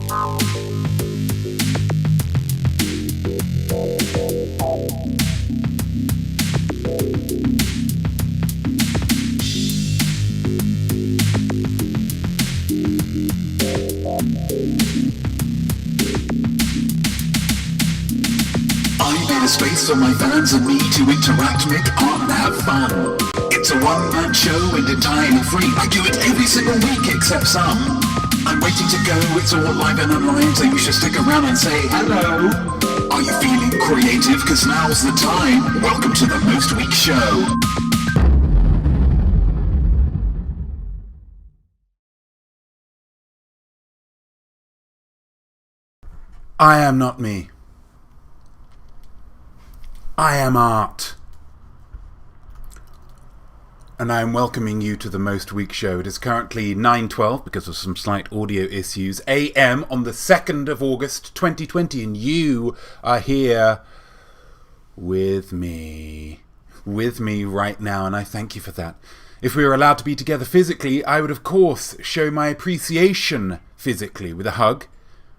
Space for my fans and me to interact, make art and have fun. It's a one-man show and entirely free. I do it every single week except some. I'm waiting to go, it's all live and online, so you should stick around and say hello. Are you feeling creative? Cause now's the time. Welcome to the Most Week Show. I am not me. I am art. And I am welcoming you to the Most Week Show. It is currently 9:12 because of some slight audio issues AM on the 2nd of August 2020, and you are here with me right now, and I thank you for that. If we were allowed to be together physically, I would of course show my appreciation physically with a hug,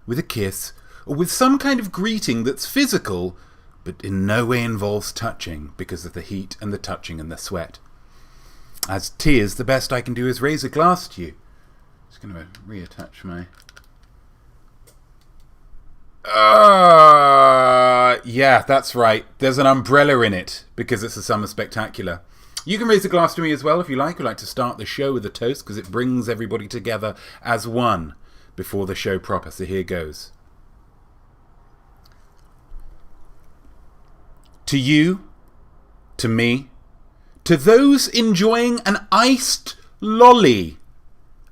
with a kiss, or with some kind of greeting that's physical but in no way involves touching because of the heat and the touching and the sweat. As tears, the best I can do is raise a glass to you. Just going to reattach my... yeah, that's right. There's an umbrella in it because it's a summer spectacular. You can raise a glass to me as well if you like. We'd like to start the show with a toast because it brings everybody together as one before the show proper. So here goes. To you, to me, to those enjoying an iced lolly.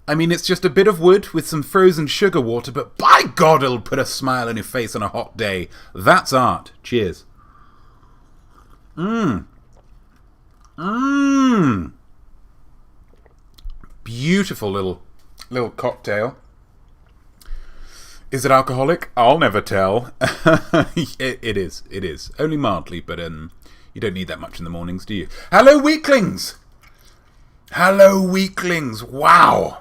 I mean, it's just a bit of wood with some frozen sugar water, but by God, it'll put a smile on your face on a hot day. That's art. Cheers. Beautiful little cocktail. Is it alcoholic? I'll never tell. It is. Only mildly, but you don't need that much in the mornings, do you? Hello, weaklings! Hello, weaklings! Wow!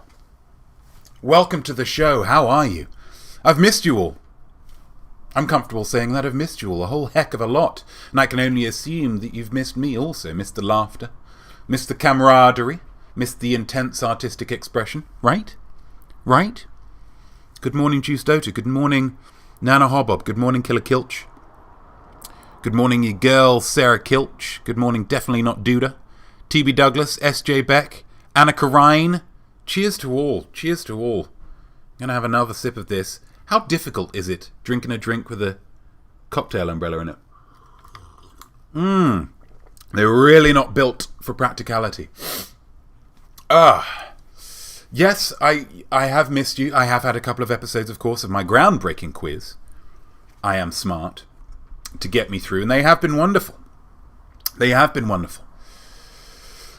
Welcome to the show. How are you? I've missed you all. I'm comfortable saying that I've missed you all a whole heck of a lot. And I can only assume that you've missed me also. Missed the laughter. Missed the camaraderie. Missed the intense artistic expression. Right? Right? Good morning, Juice Dota. Good morning, Nana Hobbob. Good morning, Killer Kilch. Good morning, your girl, Sarah Kilch. Good morning, Definitely Not Duda. TB Douglas, SJ Beck, Annika Ryan. Cheers to all. Cheers to all. I'm going to have another sip of this. How difficult is it drinking a drink with a cocktail umbrella in it? They're really not built for practicality. Yes, I have missed you. I have had a couple of episodes, of course, of my groundbreaking quiz, I Am Smart, to get me through, and they have been wonderful. They have been wonderful.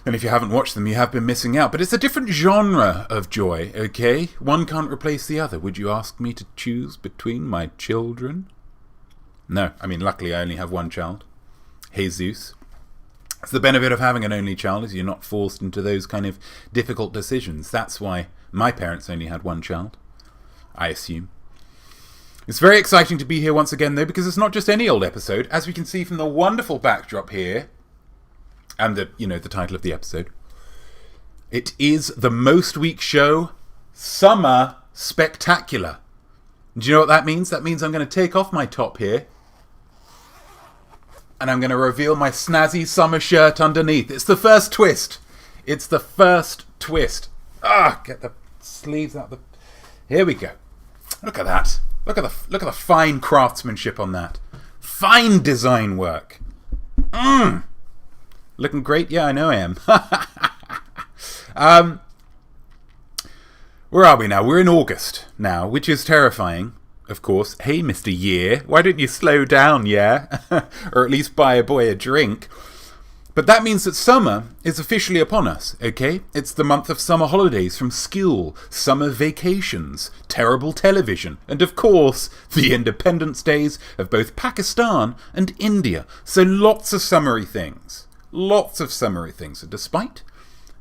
And if you haven't watched them, you have been missing out. But it's a different genre of joy, okay? One can't replace the other. Would you ask me to choose between my children? No, I mean, luckily I only have one child, Jesus. It's the benefit of having an only child is you're not forced into those kind of difficult decisions. That's why my parents only had one child, I assume. It's very exciting to be here once again, though, because it's not just any old episode. As we can see from the wonderful backdrop here, and the title of the episode, it is the Most Week Show Summer Spectacular. Do you know what that means? That means I'm going to take off my top here, and I'm going to reveal my snazzy summer shirt underneath. It's the first twist. It's the first twist. Get the sleeves out. Here we go. Look at that. Look at the fine craftsmanship on that. Fine design work. Looking great? Yeah, I know I am. Where are we now? We're in August now, which is terrifying. Of course. Hey, Mr. Year, why don't you slow down, yeah? Or at least buy a boy a drink. But that means that summer is officially upon us, okay? It's the month of summer holidays from school, summer vacations, terrible television, and of course, the independence days of both Pakistan and India. So lots of summery things. Lots of summery things. And despite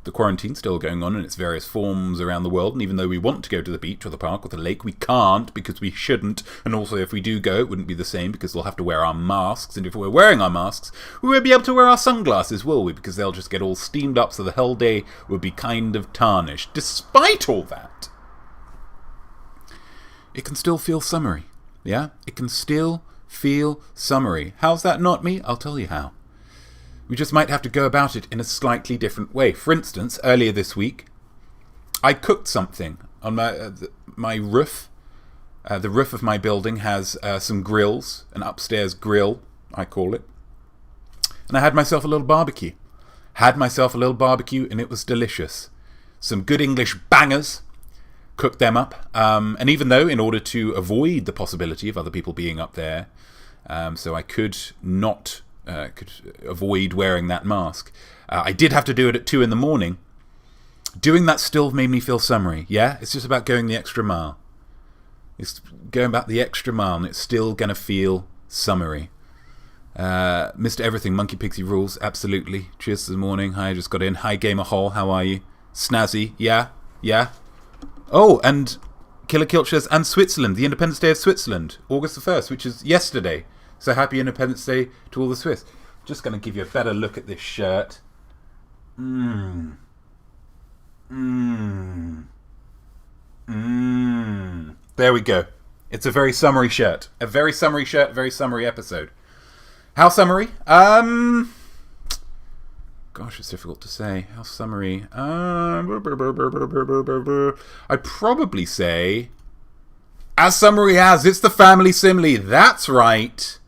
the quarantine's still going on in its various forms around the world, and even though we want to go to the beach or the park or the lake, we can't because we shouldn't, and also if we do go, it wouldn't be the same because we'll have to wear our masks, and if we're wearing our masks, we won't be able to wear our sunglasses, will we? Because they'll just get all steamed up, so the whole day would be kind of tarnished. Despite all that, it can still feel summery, yeah? It can still feel summery. How's that not me? I'll tell you how. We just might have to go about it in a slightly different way. For instance, earlier this week, I cooked something on my roof. The roof of my building has some grills, an upstairs grill, I call it. And I had myself a little barbecue. And it was delicious. Some good English bangers. Cooked them up. And even though, in order to avoid the possibility of other people being up there, so I could avoid wearing that mask. I did have to do it at 2 a.m. Doing that still made me feel summery, yeah? It's just about going the extra mile. It's going about the extra mile, and it's still going to feel summery. Mr. Everything, Monkey Pixie Rules, absolutely. Cheers this morning. Hi, I just got in. Hi, Gamer Hall, how are you? Snazzy, yeah? Oh, and Killer Kilchers and Switzerland, the Independence Day of Switzerland, August the 1st, which is yesterday. So happy Independence Day to all the Swiss. Just going to give you a better look at this shirt. There we go. It's a very summery shirt. A very summery shirt, very summery episode. How summery? Gosh, it's difficult to say. How summery? I'd probably say as summery as. It's the family simile. That's right.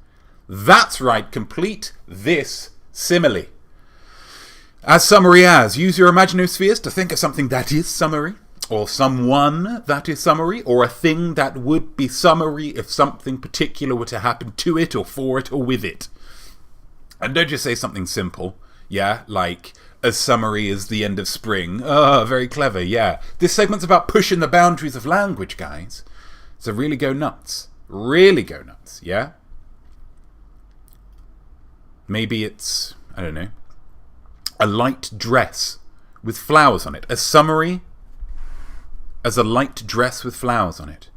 Complete this simile. As summary as. Use your imaginative spheres to think of something that is summary, or someone that is summary, or a thing that would be summary if something particular were to happen to it, or for it, or with it. And don't just say something simple, yeah, like as summary as the end of spring. Oh, very clever, yeah. This segment's about pushing the boundaries of language, guys. So really go nuts, yeah? Maybe it's, I don't know, a light dress with flowers on it. As summery as a light dress with flowers on it.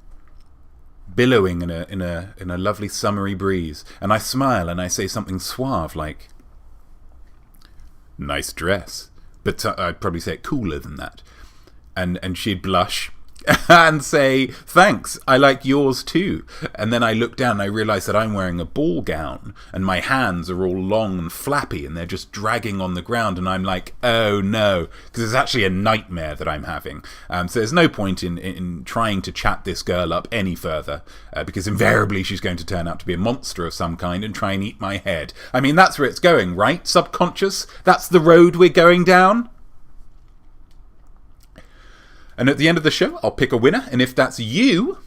Billowing in a lovely summery breeze. And I smile and I say something suave like, nice dress. But I'd probably say it cooler than that. And she'd blush and say, thanks, I like yours too. And then I look down and I realise that I'm wearing a ball gown and my hands are all long and flappy and they're just dragging on the ground, and I'm like, oh no, because it's actually a nightmare that I'm having. So there's no point in trying to chat this girl up any further, because invariably she's going to turn out to be a monster of some kind and try and eat my head. I mean, that's where it's going, right? Subconscious? That's the road we're going down? And at the end of the show, I'll pick a winner. And if that's you,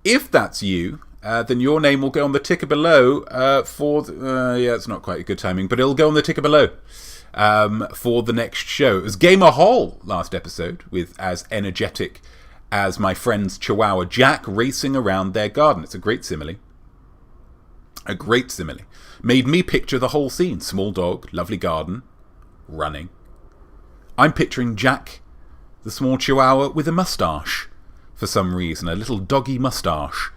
then your name will go on the ticker below it's not quite a good timing, but it'll go on the ticker below for the next show. It was Gamer Hall last episode with as energetic as my friend's Chihuahua Jack racing around their garden. It's a great simile. Made me picture the whole scene. Small dog, lovely garden, running. I'm picturing Jack, the small Chihuahua, with a moustache for some reason, a little doggy moustache.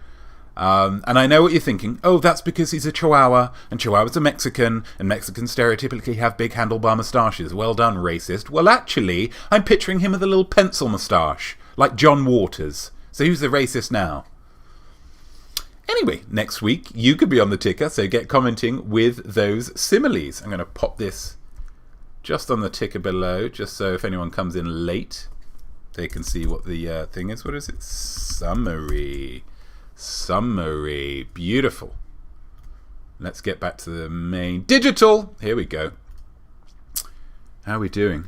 And I know what you're thinking. Oh, that's because he's a Chihuahua, and Chihuahuas are Mexican, and Mexicans stereotypically have big handlebar moustaches. Well done, racist. Well, actually, I'm picturing him with a little pencil moustache, like John Waters. So who's the racist now? Anyway, next week, you could be on the ticker, so get commenting with those similes. I'm going to pop this just on the ticker below, just so if anyone comes in late, they can see what the thing is. What is it? Summary. Beautiful. Let's get back to the main digital. Here we go. How are we doing?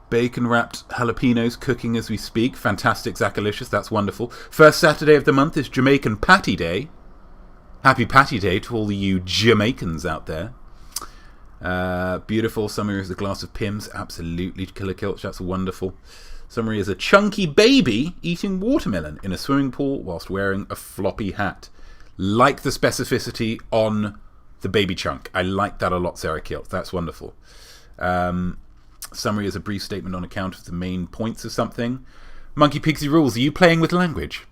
Bacon wrapped jalapenos cooking as we speak. Fantastic, Zachalicious. That's wonderful. First Saturday of the month is Jamaican Patty Day. Happy Patty Day to all you Jamaicans out there. Beautiful. Summary is a glass of Pimm's. Absolutely, Killer Kilch. That's wonderful. Summary is a chunky baby eating watermelon in a swimming pool whilst wearing a floppy hat. Like the specificity on the baby chunk. I like that a lot, Sarah Kilt. That's wonderful. Summary is a brief statement on account of the main points of something. Monkey Pixie Rules, are you playing with language?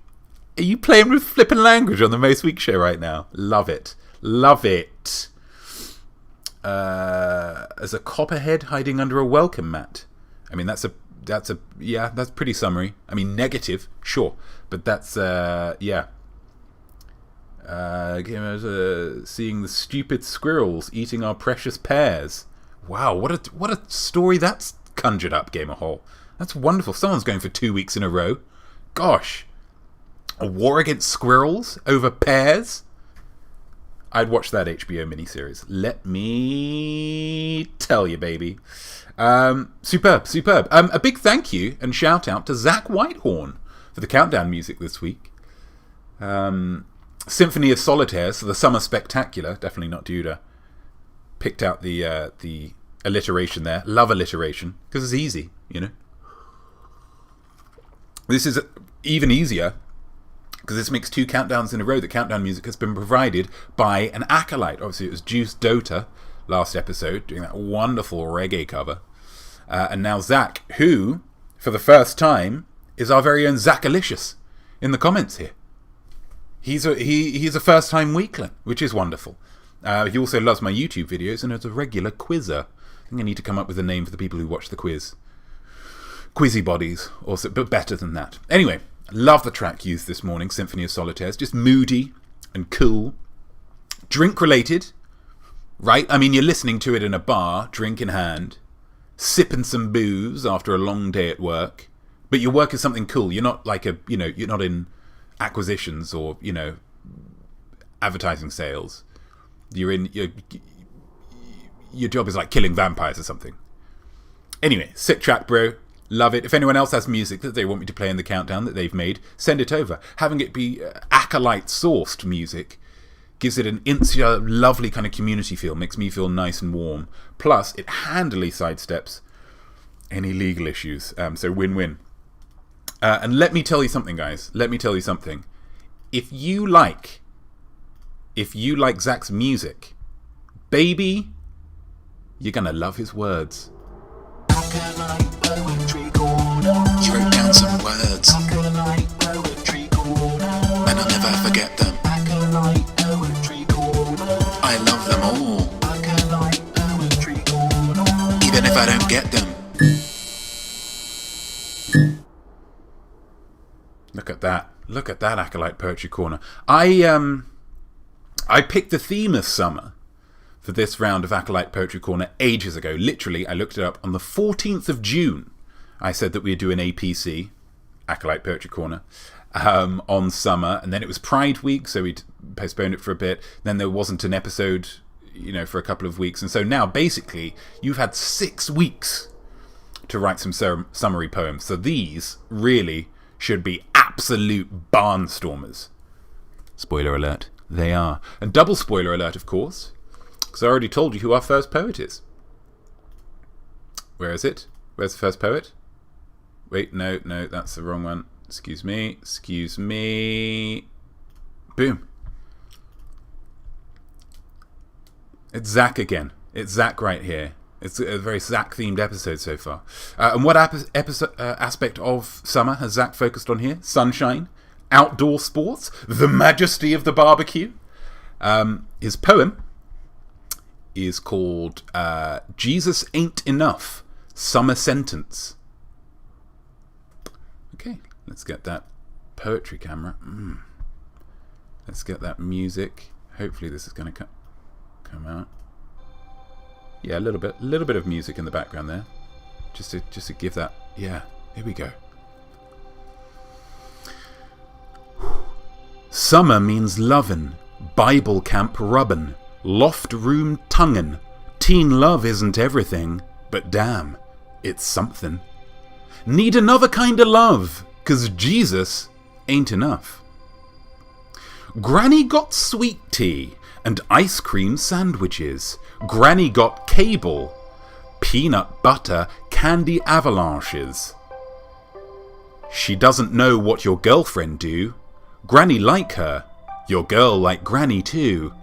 Are you playing with flippin' language on the Most Week show right now? Love it. Love it. As a copperhead hiding under a welcome mat. I mean, that's pretty summary. I mean, negative, sure, but that's yeah. Seeing the stupid squirrels eating our precious pears. Wow, what a story that's conjured up, Gamer Hole. That's wonderful. Someone's going for 2 weeks in a row. Gosh, a war against squirrels over pears. I'd watch that HBO miniseries. Let me tell you, baby. Superb. A big thank you and shout out to Zach Whitehorn for the countdown music this week. Symphony of Solitaire, so the Summer Spectacular. Definitely not Duda. Picked out the alliteration there. Love alliteration because it's easy, you know. This is even easier because this makes 2 countdowns in a row. The countdown music has been provided by an acolyte. Obviously, it was Juice Dota last episode doing that wonderful reggae cover. And now Zach, who, for the first time, is our very own Zachalicious in the comments here. He's a first-time weekler, which is wonderful. He also loves my YouTube videos and is a regular quizzer. I think I need to come up with a name for the people who watch the quiz. Quizzy bodies, also, but better than that. Anyway, love the track used this morning, Symphony of Solitaire. It's just moody and cool. Drink-related, right? I mean, you're listening to it in a bar, drink in hand, sipping some booze after a long day at work. But your work is something cool. You're not like you're not in acquisitions or, advertising sales. You're in your job is like killing vampires or something. Anyway, sick track, bro. Love it. If anyone else has music that they want me to play in the countdown that they've made, send it over. Having it be acolyte-sourced music gives it an insular, lovely kind of community feel. Makes me feel nice and warm. Plus, it handily sidesteps any legal issues. So win-win. And let me tell you something, guys. Let me tell you something. If you like Zach's music, baby, you're gonna love his words. You wrote down some words, and I'll never forget them. I love them all, even if I don't get them. Look at that. Look at that, Acolyte Poetry Corner. I picked the theme of summer for this round of Acolyte Poetry Corner ages ago. Literally, I looked it up on the 14th of June. I said that we'd do an APC, Acolyte Poetry Corner, on summer. And then it was Pride Week, so we'd postponed it for a bit. Then there wasn't an episode, for a couple of weeks. And so now, basically, you've had 6 weeks to write some summary poems. So these really should be absolute barnstormers. Spoiler alert, they are. And double spoiler alert, of course, because I already told you who our first poet is. Where is it? Where's the first poet? Wait, no, that's the wrong one. Excuse me. Boom. It's Zach again. It's Zach right here. It's a very Zach-themed episode so far. And what aspect of summer has Zach focused on here? Sunshine, outdoor sports, the majesty of the barbecue. His poem is called Jesus Ain't Enough, Summer Sentence. Okay, let's get that poetry camera. Let's get that music. Hopefully this is going to come out. Yeah, a little bit of music in the background there, just to give that. Yeah, here we go. Summer means lovin', Bible camp rubbin', loft room tungin'. Teen love isn't everything, but damn, it's something. Need another kind of love, 'cause Jesus ain't enough. Granny got sweet tea and ice cream sandwiches. Granny got cable, peanut butter, candy avalanches. She doesn't know what your girlfriend do. Granny like her, your girl like Granny too.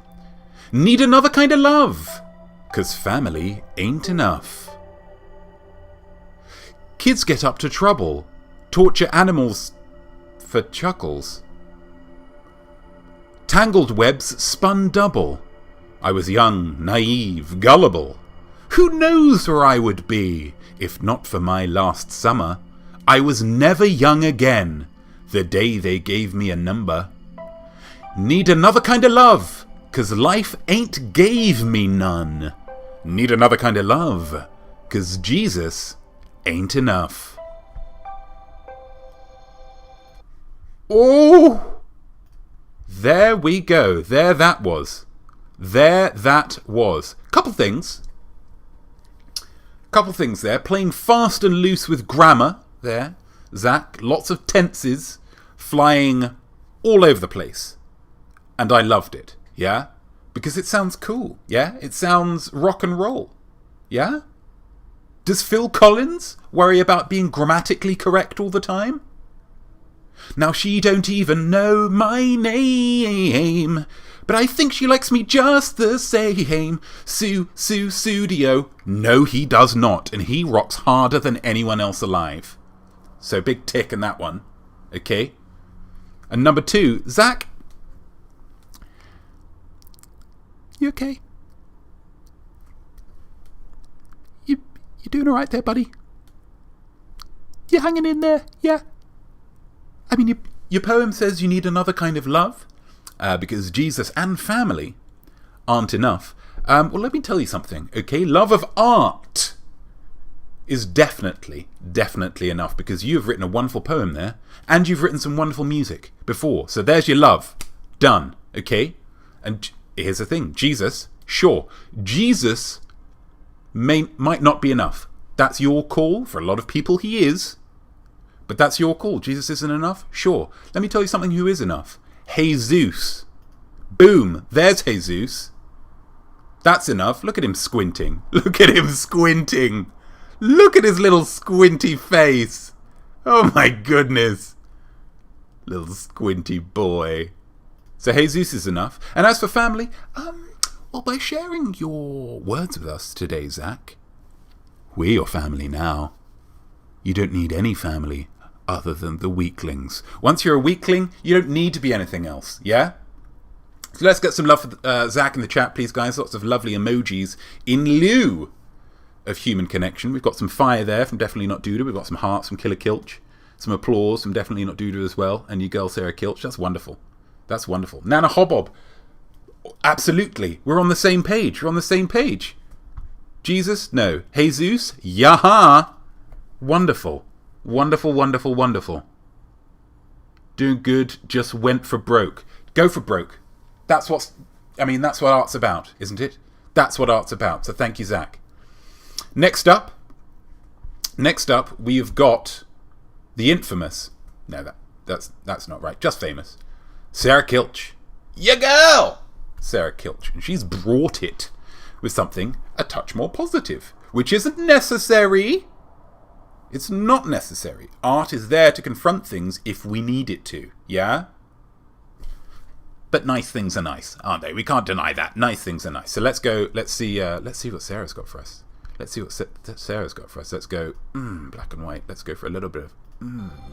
Need another kind of love, 'cause family ain't enough. Kids get up to trouble, torture animals for chuckles. Tangled webs spun double. I was young, naive, gullible. Who knows where I would be if not for my last summer? I was never young again the day they gave me a number. Need another kind of love, 'cause life ain't gave me none. Need another kind of love, 'cause Jesus ain't enough. Oh! There we go. There that was. Couple things there. Playing fast and loose with grammar there, Zach. Lots of tenses flying all over the place. And I loved it, yeah? Because it sounds cool, yeah? It sounds rock and roll, yeah? Does Phil Collins worry about being grammatically correct all the time? Now she don't even know my name, but I think she likes me just the same. Studio. No, he does not, and he rocks harder than anyone else alive. So big tick in that one, okay? And number 2, Zach, you okay? You doing all right there, buddy? You hanging in there? Yeah. I mean, your poem says you need another kind of love because Jesus and family aren't enough. Well, let me tell you something, okay? Love of art is definitely enough because you have written a wonderful poem there and you've written some wonderful music before. So there's your love. Done, okay? And here's the thing. Jesus, sure. Jesus might not be enough. That's your call. For a lot of people, he is. But that's your call. Jesus isn't enough? Sure. Let me tell you something who is enough. Jesus. Boom. There's Jesus. That's enough. Look at him squinting. Look at him squinting. Look at his little squinty face. Oh my goodness. Little squinty boy. So Jesus is enough. And as for family, well, by sharing your words with us today, Zach, we're your family now. You don't need any family other than the weaklings. Once you're a weakling, you don't need to be anything else, yeah? So let's get some love for Zach in the chat, please, guys. Lots of lovely emojis in lieu of human connection. We've got some fire there from Definitely Not Duda. We've got some hearts from Killer Kilch. Some applause from Definitely Not Duda as well. And you girl, Sarah Kilch. That's wonderful. That's wonderful. Nana Hobob. Absolutely. We're on the same page. We're on the same page. Jesus? No. Jesus? Yaha! Wonderful. Wonderful, wonderful, wonderful. Doing good, just went for broke. Go for broke. That's what art's about, isn't it? That's what art's about. So thank you, Zach. Next up, we have got the infamous. No, that's not right. Just famous. Sarah Kilch. Ya girl! Sarah Kilch. And she's brought it with something a touch more positive, which isn't necessary. It's not necessary. Art is there to confront things if we need it to, yeah? But nice things are nice, aren't they? We can't deny that. Nice things are nice. So let's go, let's see what Sarah's got for us. Let's see what Sarah's got for us. Let's go, black and white. Let's go for a little bit of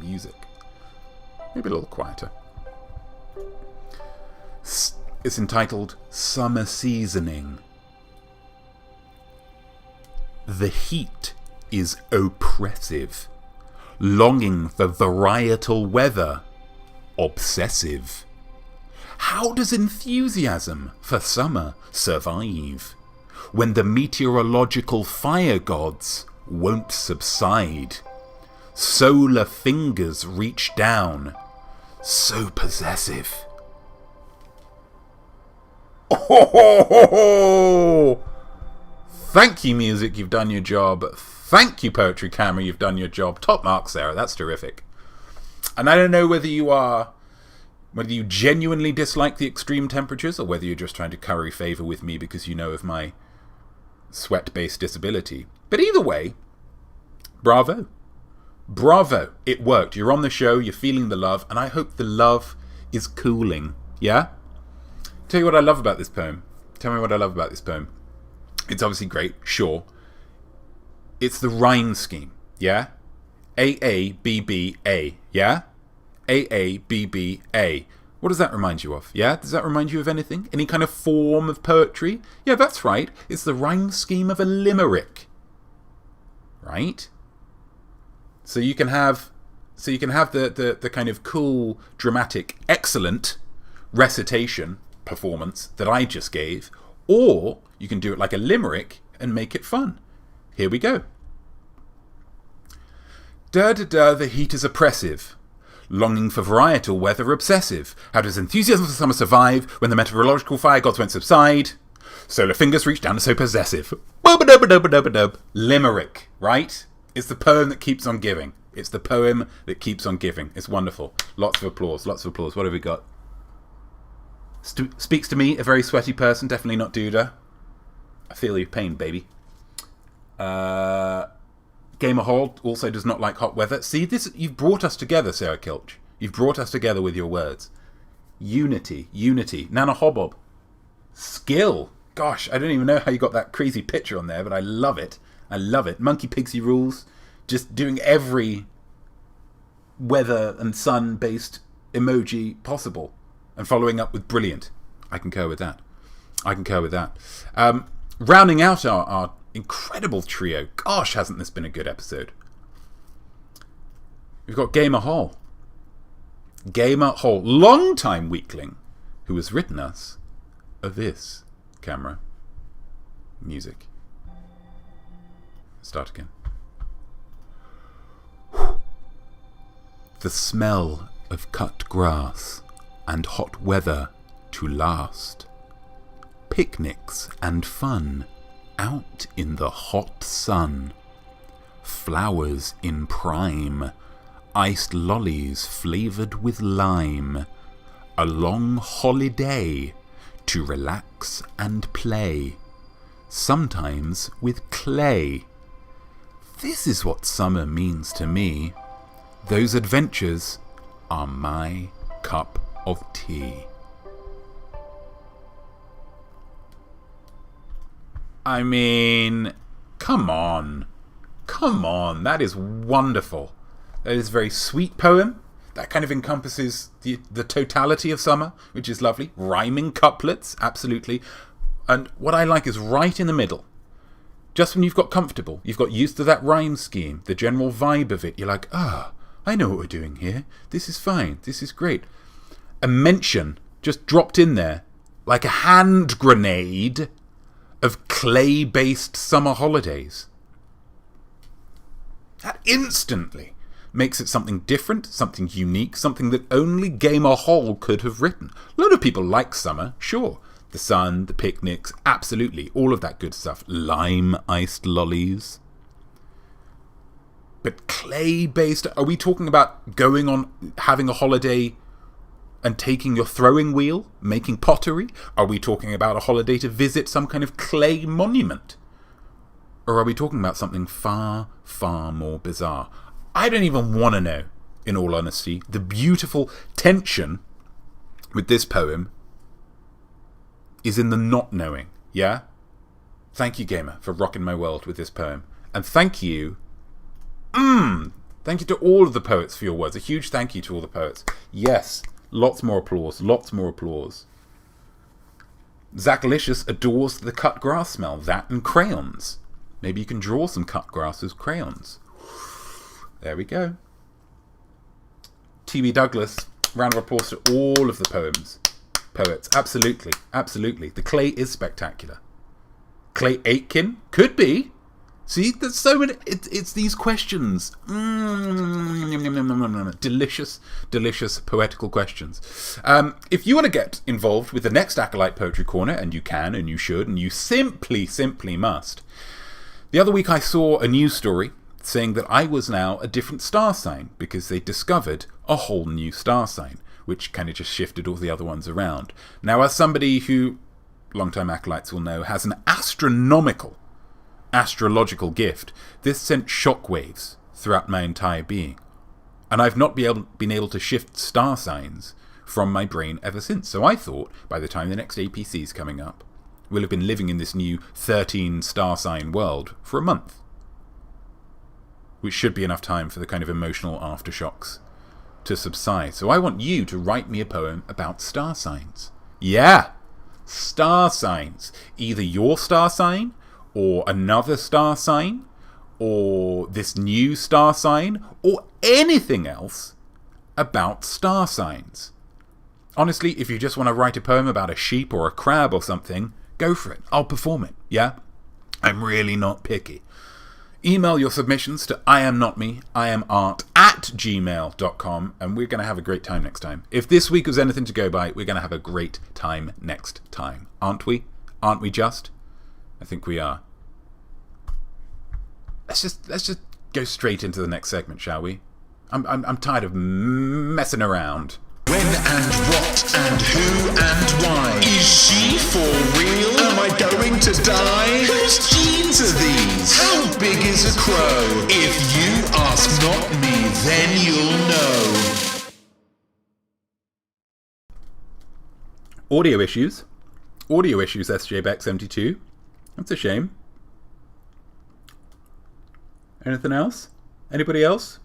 music. Maybe a little quieter. It's entitled Summer Seasoning. The heat is oppressive. Longing for varietal weather. Obsessive. How does enthusiasm for summer survive when the meteorological fire gods won't subside? Solar fingers reach down, so possessive. Oh! Thank you, music, you've done your job. Thank you, poetry camera, you've done your job. Top marks, Sarah, that's terrific. And I don't know whether you genuinely dislike the extreme temperatures or whether you're just trying to curry favour with me because you know of my sweat-based disability. But either way, bravo. Bravo. It worked. You're on the show, you're feeling the love, and I hope the love is cooling. Yeah? Tell you what I love about this poem. Tell me what I love about this poem. It's obviously great, sure. It's the rhyme scheme, yeah? A-A-B-B-A, yeah? A-A-B-B-A. What does that remind you of, yeah? Does that remind you of anything? Any kind of form of poetry? Yeah, that's right. It's the rhyme scheme of a limerick. Right? So you can have the kind of cool, dramatic, excellent recitation performance that I just gave, or you can do it like a limerick and make it fun. Here we go. Da-da-da, the heat is oppressive. Longing for varietal weather obsessive. How does enthusiasm for summer survive when the meteorological fire gods won't subside? Solar fingers reach down and so possessive. Bub-a-dub-a-dub-a-dub-a-dub. Limerick, right? It's the poem that keeps on giving. It's the poem that keeps on giving. It's wonderful. Lots of applause, lots of applause. What have we got? Speaks to me, a very sweaty person. Definitely not Duda. I feel your pain, baby. Gamer Hall also does not like hot weather. See, this you've brought us together, Sarah Kilch. You've brought us together with your words. Unity, unity. Nana Hobbob. Skill. Gosh, I don't even know how you got that crazy picture on there, but I love it. I love it. Monkey Pixie Rules. Just doing every weather and sun-based emoji possible. And following up with brilliant. I concur with that. Rounding out our incredible trio. Gosh, hasn't this been a good episode? We've got Gamer Hall. Gamer Hall, long-time weakling, who has written us a this camera music. Start again. The smell of cut grass and hot weather to last. Picnics and fun out in the hot sun. Flowers in prime. Iced lollies flavoured with lime. A long holiday to relax and play. Sometimes with clay. This is what summer means to me. Those adventures are my cup of tea. I mean, come on. Come on. That is wonderful. That is a very sweet poem. That kind of encompasses the totality of summer, which is lovely. Rhyming couplets, absolutely. And what I like is right in the middle. Just when you've got comfortable, you've got used to that rhyme scheme, the general vibe of it, you're like, I know what we're doing here. This is fine. This is great. A mention just dropped in there, like a hand grenade of clay-based summer holidays. That instantly makes it something different, something unique, something that only Gamer Hall could have written. A lot of people like summer, sure. The sun, the picnics, absolutely. All of that good stuff. Lime-iced lollies. But clay-based... Are we talking about going on, having a holiday and taking your throwing wheel, making pottery? Are we talking about a holiday to visit some kind of clay monument? Or are we talking about something far, far more bizarre? I don't even want to know, in all honesty. The beautiful tension with this poem is in the not knowing, yeah? Thank you, Gamer, for rocking my world with this poem. And thank you... Thank you to all of the poets for your words. A huge thank you to all the poets. Yes, lots more applause, lots more applause. Zacklicious adores the cut grass smell. That and crayons. Maybe you can draw some cut grass with crayons. There we go. T.B. Douglas, round of applause to all of the poets. Absolutely, absolutely. The clay is spectacular. Clay Aitken? Could be. See, there's so many... It's these questions. Delicious, delicious poetical questions. If you want to get involved with the next Acolyte Poetry Corner, and you can, and you should, and you simply must. The other week I saw a news story saying that I was now a different star sign because they discovered a whole new star sign, which kind of just shifted all the other ones around. Now, as somebody who, long-time acolytes will know, has an astronomical astrological gift, this sent shockwaves throughout my entire being. And I've not been able to shift star signs from my brain ever since. So I thought, by the time the next APC is coming up, We'll have been living in this new 13 star sign world for a month, which should be enough time for the kind of emotional aftershocks to subside. So I want you to write me a poem about star signs. Yeah, star signs. Either your star sign, or another star sign, or this new star sign, or anything else about star signs. Honestly, if you just want to write a poem about a sheep or a crab or something, go for it. I'll perform it, yeah? I'm really not picky. Email your submissions to iamnotme@gmail.com, and we're going to have a great time next time. If this week was anything to go by, we're going to have a great time next time. Aren't we? Aren't we just? I think we are. Let's just go straight into the next segment, shall we? I'm tired of messing around. When and what and who and why? Is she for real? Am I going to die? Whose genes are these? How big is a crow? If you ask not me, then you'll know. Audio issues, SJBack72. That's a shame. Anything else? Anybody else?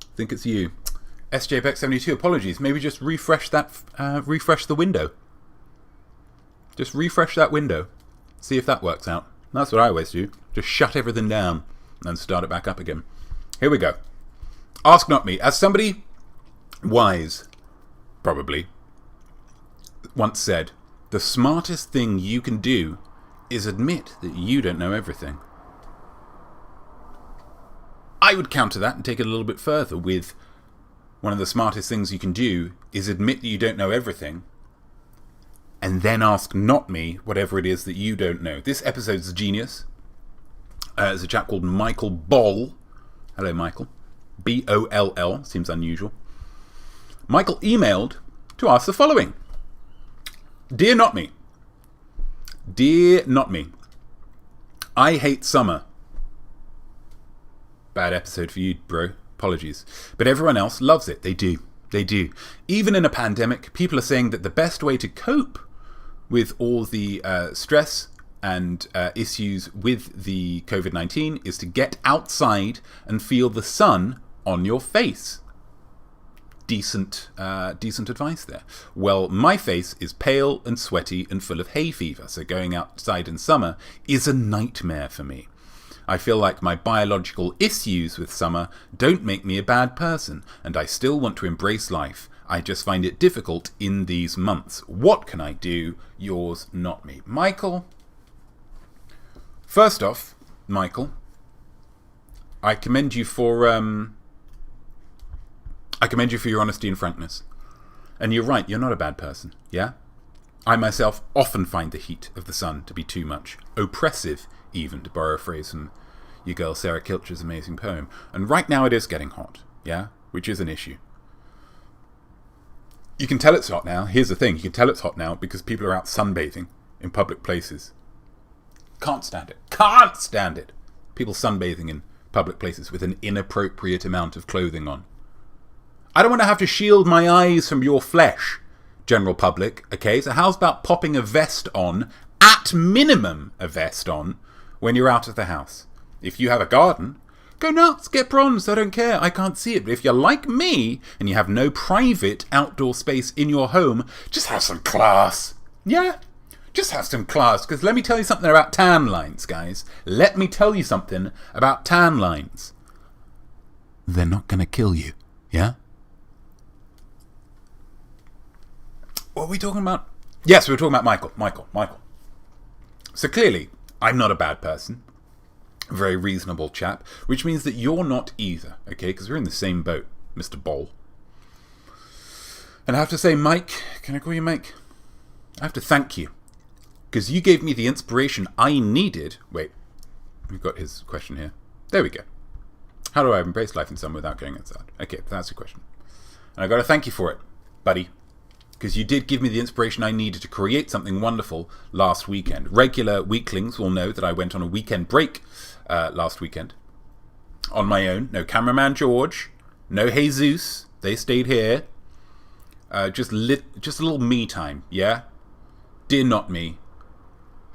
I think it's you. SJBack72, apologies. Maybe just refresh the window. Just refresh that window. See if that works out. That's what I always do. Just shut everything down and then start it back up again. Here we go. Ask not me. As somebody wise, probably, once said, the smartest thing you can do is admit that you don't know everything. I would counter that and take it a little bit further with one of the smartest things you can do is admit that you don't know everything and then ask not me whatever it is that you don't know. This episode's genius. There's a chap called Michael Boll. Hello, Michael. B-O-L-L. Seems unusual. Michael emailed to ask the following. Dear Notme. Dear Notme. I hate summer. Bad episode for you, bro. Apologies. But everyone else loves it. They do. They do. Even in a pandemic, people are saying that the best way to cope with all the stress and issues with the COVID-19 is to get outside and feel the sun on your face. Decent advice there. Well, my face is pale and sweaty and full of hay fever, so going outside in summer is a nightmare for me. I feel like my biological issues with summer don't make me a bad person, and I still want to embrace life. I just find it difficult in these months. What can I do? Yours, not me. Michael. First off, Michael, I commend you for your honesty and frankness. And you're right, you're not a bad person, yeah? I myself often find the heat of the sun to be too much. Oppressive, even, to borrow a phrase from your girl Sarah Kilcher's amazing poem. And right now it is getting hot, yeah? Which is an issue. You can tell it's hot now. Here's the thing. You can tell it's hot now because people are out sunbathing in public places. Can't stand it. Can't stand it. People sunbathing in public places with an inappropriate amount of clothing on. I don't want to have to shield my eyes from your flesh, general public, okay? So how's about popping a vest on, at minimum a vest on, when you're out of the house? If you have a garden, go nuts, get bronzed, I don't care, I can't see it. But if you're like me, and you have no private outdoor space in your home, just have some class. Yeah, just have some class, because let me tell you something about tan lines, guys. Let me tell you something about tan lines. They're not going to kill you, yeah? What are we talking about? Yes, we were talking about Michael. So clearly, I'm not a bad person. A very reasonable chap. Which means that you're not either, okay? Because we're in the same boat, Mr. Boll. And I have to say, Mike, can I call you Mike? I have to thank you. Because you gave me the inspiration I needed. Wait, we've got his question here. There we go. How do I embrace life in summer without going outside? Okay, that's the question. And I got to thank you for it, buddy. Because you did give me the inspiration I needed to create something wonderful last weekend. Regular weaklings will know that I went on a weekend break last weekend. On my own. No cameraman George. No Jesus. They stayed here. Just a little me time, yeah? Dear Notme,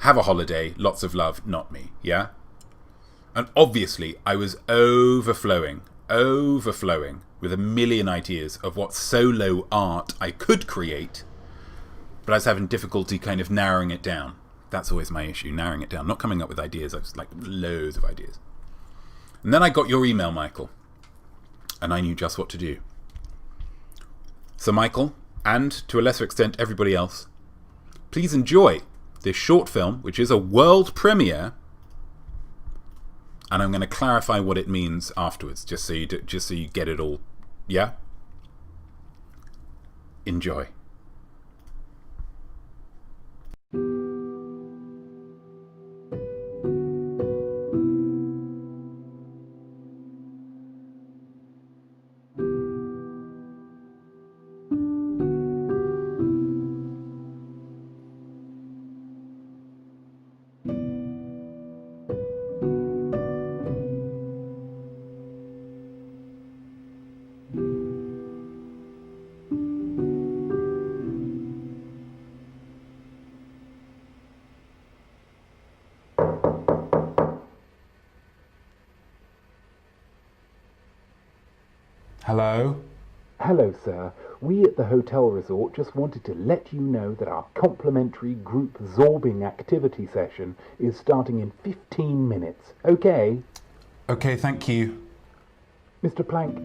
have a holiday, lots of love, Notme, yeah? And obviously, I was overflowing with a million ideas of what solo art I could create, but I was having difficulty kind of narrowing it down. That's always my issue, narrowing it down. Not coming up with ideas, I was like loads of ideas. And then I got your email, Michael, and I knew just what to do. So Michael, and to a lesser extent everybody else, please enjoy this short film, which is a world premiere, and I'm going to clarify what it means afterwards, just so you get it all. Yeah? Enjoy. Hello? Hello, sir. We at the hotel resort just wanted to let you know that our complimentary group zorbing activity session is starting in 15 minutes. Okay? Okay, thank you. Mr. Plank,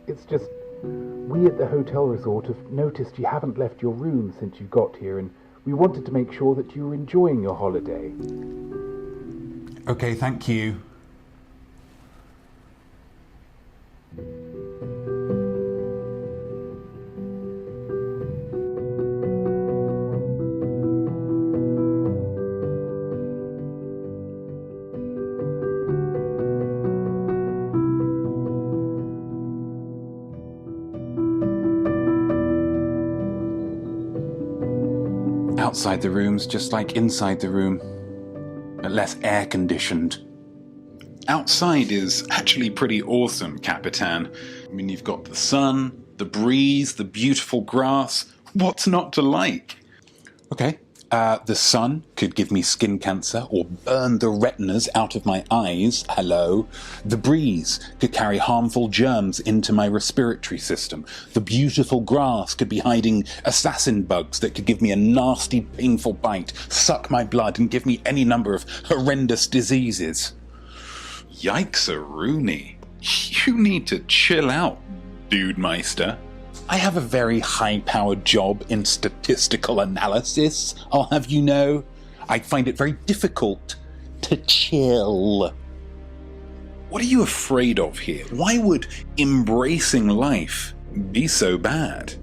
it's just... we at the hotel resort have noticed you haven't left your room since you got here, and we wanted to make sure that you were enjoying your holiday. Okay, thank you. Outside the room's just like inside the room, but less air-conditioned. Outside is actually pretty awesome, Capitan. I mean, you've got the sun, the breeze, the beautiful grass. What's not to like? Okay, the sun could give me skin cancer or burn the retinas out of my eyes. Hello. The breeze could carry harmful germs into my respiratory system. The beautiful grass could be hiding assassin bugs that could give me a nasty, painful bite, suck my blood, and give me any number of horrendous diseases. Yikes-a-rooney. You need to chill out, Dude Meister. I have a very high-powered job in statistical analysis, I'll have you know. I find it very difficult to chill. What are you afraid of here? Why would embracing life be so bad?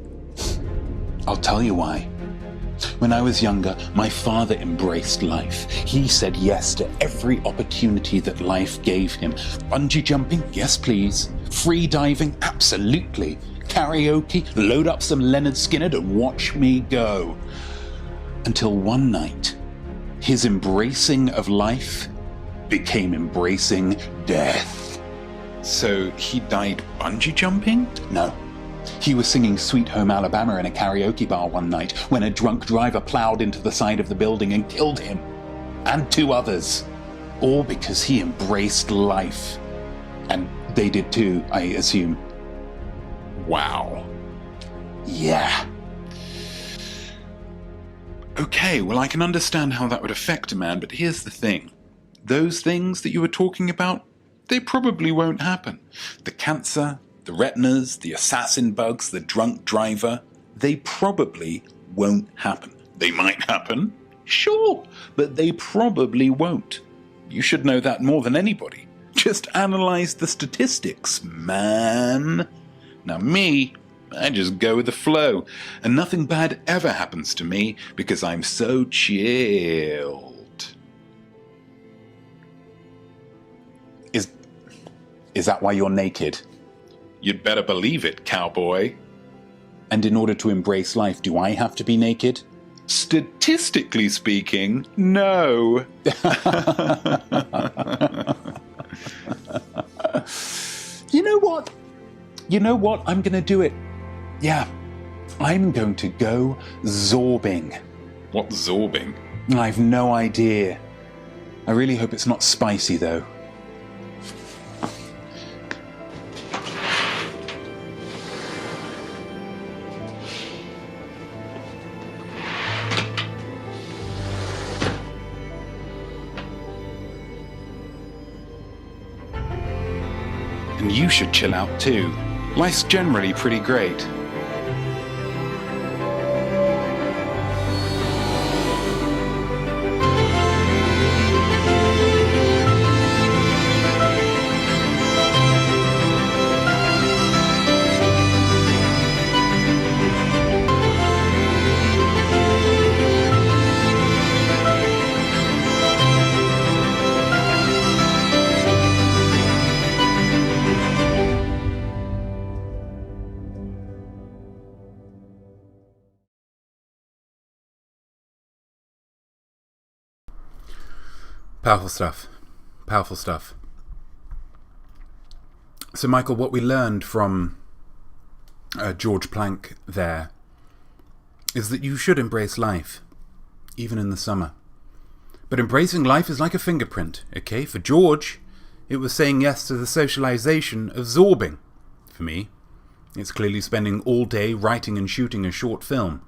I'll tell you why. When I was younger, my father embraced life. He said yes to every opportunity that life gave him. Bungee jumping? Yes, please. Free diving? Absolutely. Karaoke? Load up some Leonard Skinner and watch me go. Until one night, his embracing of life became embracing death. So he died bungee jumping? No. He was singing Sweet Home Alabama in a karaoke bar one night when a drunk driver plowed into the side of the building and killed him. And 2 others. All because he embraced life. And they did too, I assume. Wow. Yeah. Okay, well, I can understand how that would affect a man, but here's the thing. Those things that you were talking about, they probably won't happen. The cancer, the retinas, the assassin bugs, the drunk driver, they probably won't happen. They might happen, sure, but they probably won't. You should know that more than anybody. Just analyze the statistics, man. Now me, I just go with the flow, and nothing bad ever happens to me because I'm so chilled. Is that why you're naked? You'd better believe it, cowboy. And in order to embrace life, do I have to be naked? Statistically speaking, no. You know what? I'm going to do it. Yeah, I'm going to go zorbing. What's zorbing? I've no idea. I really hope it's not spicy, though. And you should chill out too. Life's generally pretty great. Powerful stuff. Powerful stuff. So, Michael, what we learned from George Plank there is that you should embrace life, even in the summer. But embracing life is like a fingerprint, okay? For George, it was saying yes to the socialization of zorbing. For me, it's clearly spending all day writing and shooting a short film.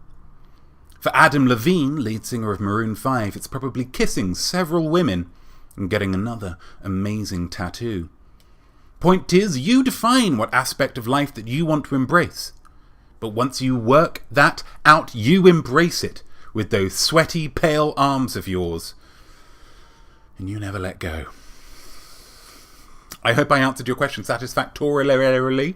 For Adam Levine, lead singer of Maroon 5, it's probably kissing several women and getting another amazing tattoo. Point is, you define what aspect of life that you want to embrace. But once you work that out, you embrace it with those sweaty, pale arms of yours. And you never let go. I hope I answered your question satisfactorily.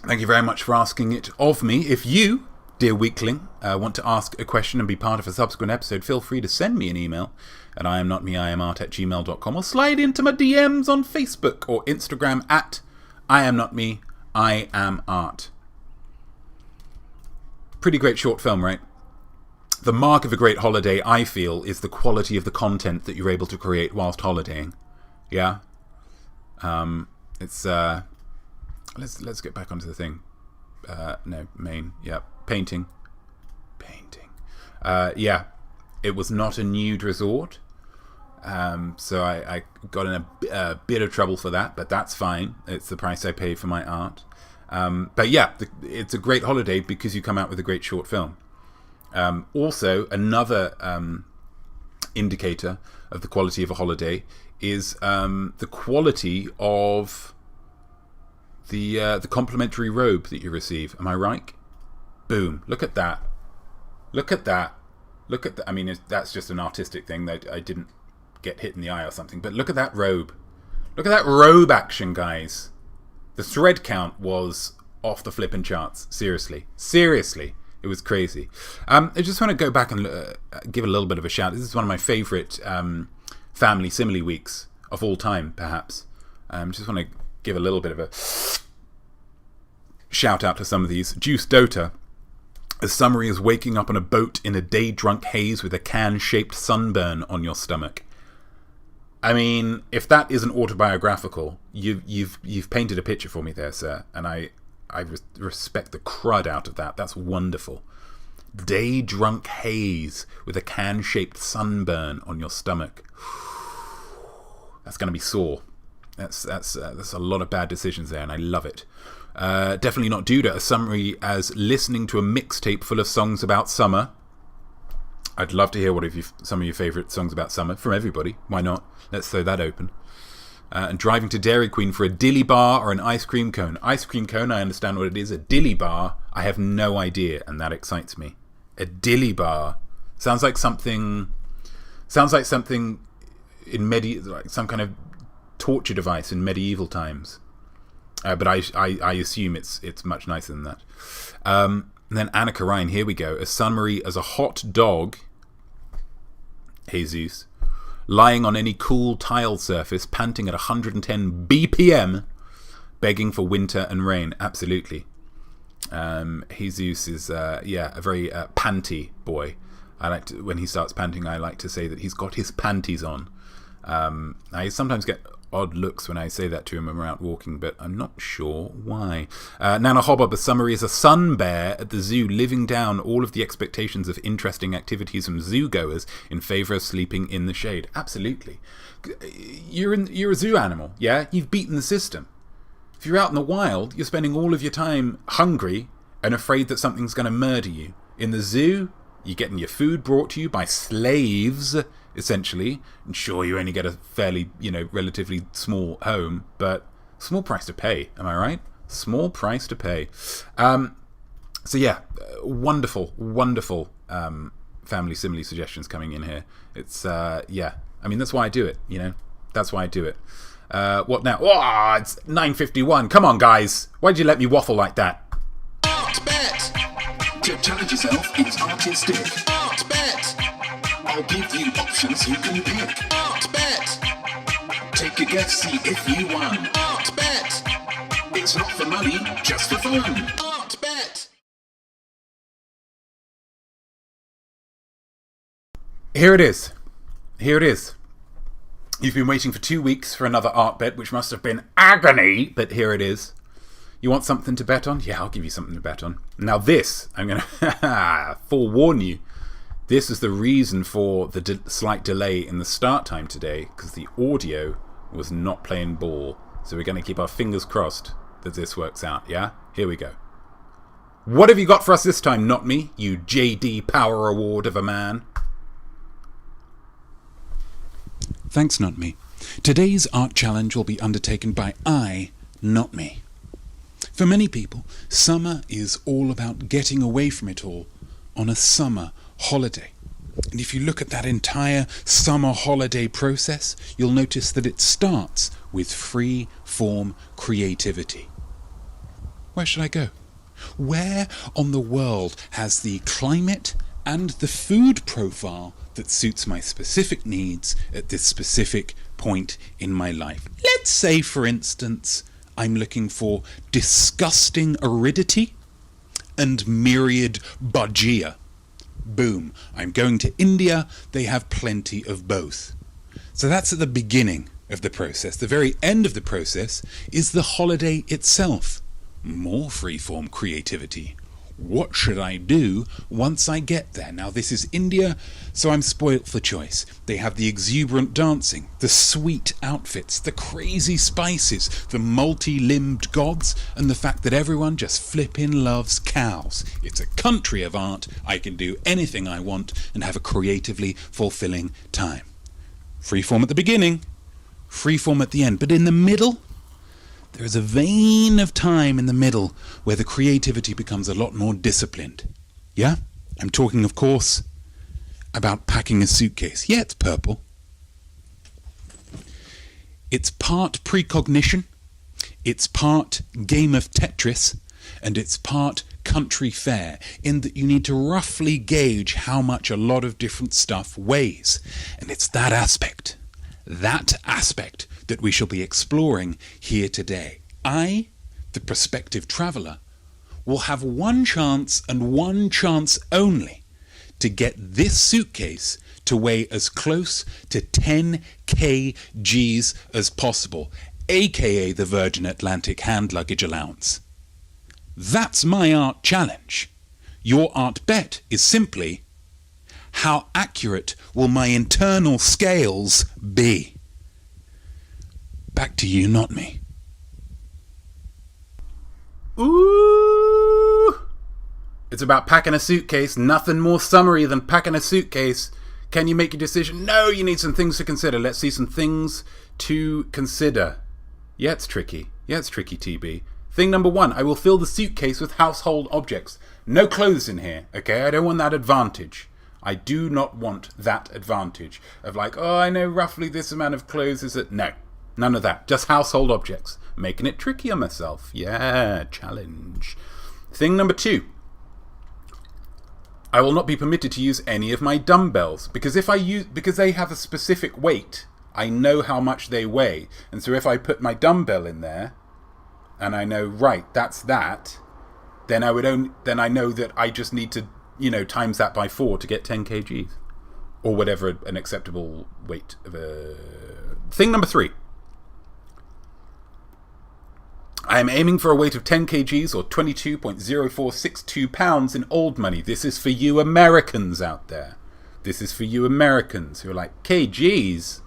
Thank you very much for asking it of me. If you, dear weakling, want to ask a question and be part of a subsequent episode, feel free to send me an email at iamnotme@gmail.com or slide into my DMs on Facebook or Instagram at iamnotme, iamart. Pretty great short film, right? The mark of a great holiday, I feel, is the quality of the content that you're able to create whilst holidaying. Yeah? Let's get back onto the thing. Painting. Yeah, it was not a nude resort, so I got in a bit of trouble for that, but that's fine. It's the price I pay for my art. But yeah, it's a great holiday because you come out with a great short film. Also, another indicator of the quality of a holiday is the quality of the complimentary robe that you receive. Am I right? Boom! Look at that! Look at that! Look at that! I mean, that's just an artistic thing that I didn't get hit in the eye or something. But look at that robe! Look at that robe action, guys! The thread count was off the flippin' charts. Seriously, it was crazy. I just want to go back and give a little bit of a shout. This is one of my favourite family simile weeks of all time, perhaps. Just want to give a little bit of a shout out to some of these. Juice Dota. A summary is waking up on a boat in a day-drunk haze with a can-shaped sunburn on your stomach. I mean, if that isn't autobiographical, you've painted a picture for me there, sir, and I respect the crud out of that. That's wonderful. Day-drunk haze with a can-shaped sunburn on your stomach. That's going to be sore. That's a lot of bad decisions there, and I love it. Definitely not Duda. A summary as listening to a mixtape full of songs about summer. I'd love to hear some of your favourite songs about summer from everybody. Why not? Let's throw that open. And driving to Dairy Queen for a dilly bar or an ice cream cone. Ice cream cone, I understand what it is. A dilly bar, I have no idea, and that excites me. A dilly bar sounds like something in like some kind of torture device in medieval times. But I assume it's much nicer than that. And then Annika Ryan, here we go. A summary as a hot dog, Jesus, lying on any cool tile surface, panting at 110 BPM, begging for winter and rain. Absolutely. Jesus is, a very panty boy. When he starts panting, I like to say that he's got his panties on. I sometimes get odd looks when I say that to him when we're out walking, but I'm not sure why. Nana Hobbob, a summary, is a sun bear at the zoo, living down all of the expectations of interesting activities from zoo goers in favour of sleeping in the shade. Absolutely. You're a zoo animal, yeah? You've beaten the system. If you're out in the wild, you're spending all of your time hungry and afraid that something's going to murder you. In the zoo, you're getting your food brought to you by slaves, essentially. And sure, you only get a fairly, relatively small home, but small price to pay, am I right? Small price to pay. So yeah, wonderful family simile suggestions coming in here. It's, that's why I do it, That's why I do it. What now? Oh, it's 9:51. Come on, guys. Why'd you let me waffle like that? Art bet! To challenge yourself, it's artistic. Art bet! I'll give you options you can pick. Art bet! Take a guess, see if you won. Art bet! It's not for money, just for fun. Art bet! Here it is. You've been waiting for 2 weeks for another art bet, which must have been agony, but here it is. You want something to bet on? Yeah, I'll give you something to bet on. Now this, I'm going to forewarn you, this is the reason for the slight delay in the start time today, because the audio was not playing ball. So we're going to keep our fingers crossed that this works out, yeah? Here we go. What have you got for us this time, Notme, you JD Power Award of a man? Thanks, Notme. Today's art challenge will be undertaken by Notme. For many people, summer is all about getting away from it all on a summer holiday. And if you look at that entire summer holiday process, you'll notice that it starts with free form creativity. Where should I go? Where on the world has the climate and the food profile that suits my specific needs at this specific point in my life? Let's say, for instance, I'm looking for disgusting aridity and myriad bhajia. Boom, I'm going to India, they have plenty of both. So that's at the beginning of the process. The very end of the process is the holiday itself. More freeform creativity. What should I do once I get there? Now, this is India, so I'm spoilt for choice. They have the exuberant dancing, the sweet outfits, the crazy spices, the multi-limbed gods, and the fact that everyone just flippin' loves cows. It's a country of art. I can do anything I want and have a creatively fulfilling time. Freeform at the beginning, freeform at the end, but in the middle, there is a vein of time in the middle where the creativity becomes a lot more disciplined. Yeah? I'm talking, of course, about packing a suitcase. Yeah, it's purple. It's part precognition, it's part game of Tetris, and it's part country fair, in that you need to roughly gauge how much a lot of different stuff weighs. And it's that aspect that we shall be exploring here today. I, the prospective traveller, will have one chance and one chance only to get this suitcase to weigh as close to 10 kgs as possible, aka the Virgin Atlantic hand luggage allowance. That's my art challenge. Your art bet is simply, how accurate will my internal scales be? Back to you, not me. Ooh! It's about packing a suitcase. Nothing more summary than packing a suitcase. Can you make your decision? No, you need some things to consider. Let's see some things to consider. Yeah, it's tricky. TB. Thing number 1, I will fill the suitcase with household objects. No clothes in here, okay? I don't want that advantage. I do not want that advantage of like, oh, I know roughly this amount of clothes is it. No, none of that. Just household objects. Making it tricky on myself. Yeah, challenge. Thing number 2. I will not be permitted to use any of my dumbbells because because they have a specific weight, I know how much they weigh. And so if I put my dumbbell in there and I know, right, that's that, then I know that I just need to, times that by 4 to get 10 kgs or whatever an acceptable weight of a... Thing number 3. I am aiming for a weight of 10 kgs or 22.0462 pounds in old money. This is for you Americans out there. This is for you Americans who are like, kgs?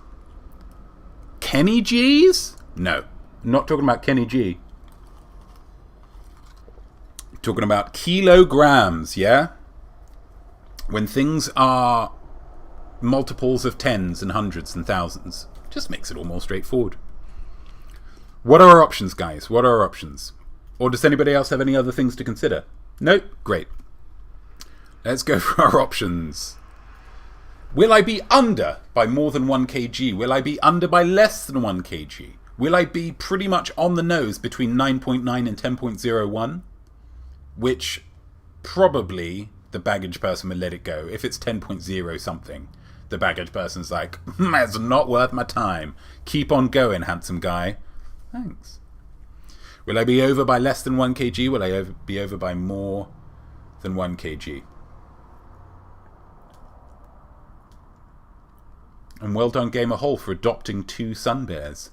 Kenny G's? No, I'm not talking about Kenny G. I'm talking about kilograms, yeah? When things are multiples of tens and hundreds and thousands, just makes it all more straightforward. What are our options, guys? What are our options? Or does anybody else have any other things to consider? Nope? Great. Let's go for our options. Will I be under by more than 1 kg? Will I be under by less than 1 kg? Will I be pretty much on the nose between 9.9 and 10.01? Which probably the baggage person will let it go. If it's 10.0 something, the baggage person's like, it's not worth my time. Keep on going, handsome guy. Thanks. Will I be over by less than 1 kg? Will I be over by more than 1 kg? And well done, Gamer Hole, for adopting 2 sun bears.